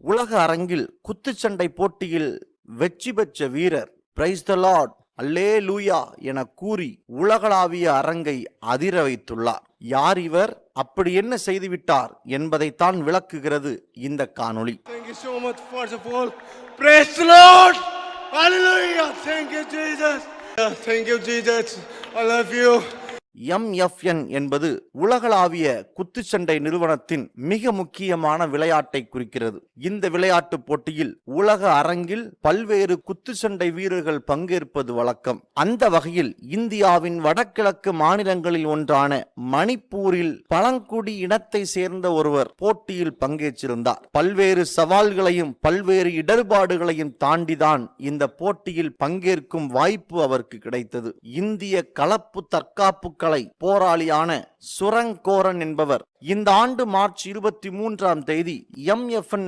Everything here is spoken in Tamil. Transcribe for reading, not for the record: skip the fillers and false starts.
உலக அரங்கில் குத்துச்சண்டை போட்டியில் வெற்றி பெற்ற வீரர் பிரைஸ் த லார்ட் அல்லேலூயா என கூறி உலகளாவிய அரங்கை அதிர வைத்துள்ளார். யார் இவர்? அப்படி என்ன செய்துவிட்டார் என்பதைத்தான் விளக்குகிறது இந்த காணொளி. Thank you so much. First of all, praise the Lord. Hallelujah. Thank you, Jesus. Thank you, Jesus. I love you. MFN என்பது உலகளாவிய குத்துச்சண்டை நிறுவனத்தின் மிக முக்கியமான விளையாட்டை குறிக்கிறது. இந்த விளையாட்டு போட்டியில் உலக அரங்கில் பல்வேறு குத்துச்சண்டை வீரர்கள் பங்கேற்பது வழக்கம். அந்த வகையில் இந்தியாவின் வடகிழக்கு மாநிலங்களில் ஒன்றான மணிப்பூரில் பழங்குடி இனத்தை சேர்ந்த ஒருவர் போட்டியில் பங்கேற்றிருந்தார். பல்வேறு சவால்களையும் பல்வேறு இடர்பாடுகளையும் தாண்டிதான் இந்த போட்டியில் பங்கேற்கும் வாய்ப்பு அவருக்கு கிடைத்தது. இந்திய கலப்பு தற்காப்பு போராளியான சுரங்கோரன் என்பவர் இந்த ஆண்டு மார்ச் 23ஆம் தேதி MFN